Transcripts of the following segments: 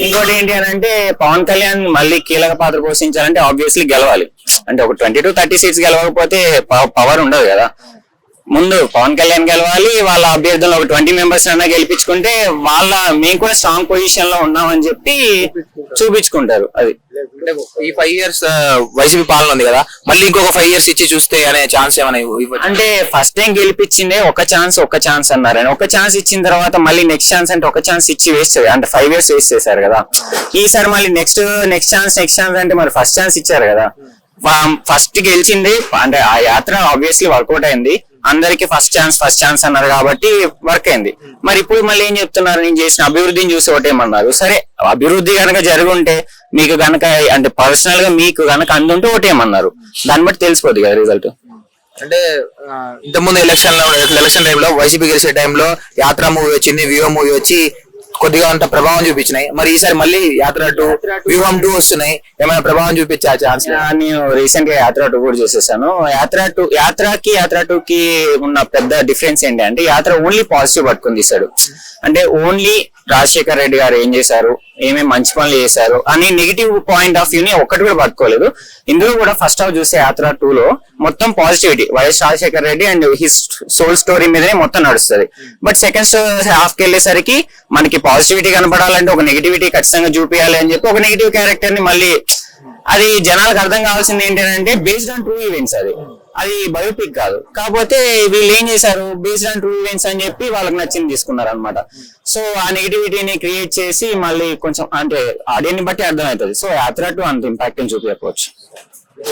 ఇంకోటి ఏంటి అని అంటే పవన్ కళ్యాణ్ మళ్ళీ కీలక పాత్ర పోషించాలంటే ఆబ్వియస్లీ గెలవాలి. అంటే ఒక 20 to 30 సీట్స్ గెలవకపోతే పవర్ ఉండదు కదా. ముందు పవన్ కళ్యాణ్ గెలవాలి, వాళ్ళ అభ్యర్థులు ఒక 20 మెంబర్స్ అన్నా గెలిపించుకుంటే మేము కూడా స్ట్రాంగ్ పొజిషన్ లో ఉన్నామని చెప్పి చూపించుకుంటారు. అది ఈ 5 years వైసీపీ పాలన ఉంది కదా, మళ్ళీ ఇంకొక 5 years ఇచ్చి చూస్తే అనే ఛాన్స్ ఏమైనా అంటే ఫస్ట్ టైం గెలిపించిందే ఒక ఛాన్స్ అన్నారని, ఒక ఛాన్స్ ఇచ్చిన తర్వాత మళ్ళీ నెక్స్ట్ ఛాన్స్ అంటే ఒక ఛాన్స్ ఇచ్చి వేస్ట్ అంటే 5 years వేస్ట్ చేశారు కదా. ఈసారి మళ్ళీ నెక్స్ట్ ఛాన్స్ అంటే మరి ఫస్ట్ ఛాన్స్ ఇచ్చారు కదా. ఫస్ట్ గెలిచింది అంటే ఆ యాత్ర ఆబ్వియస్లీ వర్కౌట్ అయింది, అందరికి ఫస్ట్ ఛాన్స్ అన్నారు కాబట్టి వర్క్ అయింది. మరి ఇప్పుడు మళ్ళీ ఏం చెప్తున్నారు, నేను చేసిన అభివృద్ధిని చూసి ఓటేయమన్నారు. సరే అభివృద్ధి కనుక జరుగుంటే మీకు గనక అంటే పర్సనల్ గా మీకు గనక అందుంటే ఓటేయమన్నారు, దాన్ని బట్టి తెలిసిపోద్ది కదా రిజల్ట్. అంటే ఇంతకుముందు ఎలక్షన్ టైంలో వైసీపీ గెలిచే టైంలో యాత్ర మూవీ వచ్చింది, వివో మూవీ వచ్చి కొద్దిగా అంత ప్రభావం చూపించినాయి. మరి ఈసారి మళ్ళీ యాత్ర 2 వ్యూహం 2 వస్తున్నాయి, ఏమైనా ప్రభావం చూపించే ఛాన్స్? నేను రీసెంట్ గా యాత్ర 2 కూడా చూసేసాను. యాత్ర 2 కి ఉన్న పెద్ద డిఫరెన్స్ ఏంటి అంటే యాత్ర ఓన్లీ పాజిటివ్ పట్టుకుని తీశాడు. అంటే ఓన్లీ రాజశేఖర్ రెడ్డి గారు ఏం చేశారు, ఏమేమి మంచి పనులు చేశారు అని నెగిటివ్ పాయింట్ ఆఫ్ వ్యూ ని ఒక్కటి కూడా పట్టుకోలేదు. ఇందులో కూడా ఫస్ట్ హాఫ్ చూసే యాత్ర 2 లో మొత్తం positivity, YS Rajasekhar Reddy and his soul story మీదనే మొత్తం నడుస్తుంది. బట్ సెకండ్ హాఫ్ కి వెళ్ళేసరికి మనకి పాజిటివిటీ కనపడాలంటే ఒక నెగిటివిటీ ఖచ్చితంగా చూపించాలి అని చెప్పి ఒక నెగిటివ్ క్యారెక్టర్ ని మళ్ళీ, అది జనాలకు అర్థం కావాల్సింది ఏంటంటే బేస్డ్ ఆన్ ట్రూ ఈవెంట్స్, అది బయోపిక్ కాదు. కాకపోతే వీళ్ళు ఏం చేశారు, బేస్డ్ ఆన్ ట్రూ ఈవెంట్స్ అని చెప్పి వాళ్ళకి నచ్చింది తీసుకున్నారు అనమాట. సో ఆ నెగిటివిటీని క్రియేట్ చేసి మళ్ళీ కొంచెం అంటే ఆడియన్స్ బట్టి అర్థమవుతుంది. సో యాత్ర 2 అంత ఇంపాక్ట్ అని చూపించకపోవచ్చు.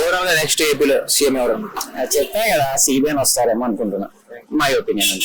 ఓవరాల్ నెక్స్ట్ ఏపీలో సీఎం ఎవరు చెప్తాయి కదా, సిబిఎన్ వస్తారేమో అనుకుంటున్నా, మై ఒపీనియన్.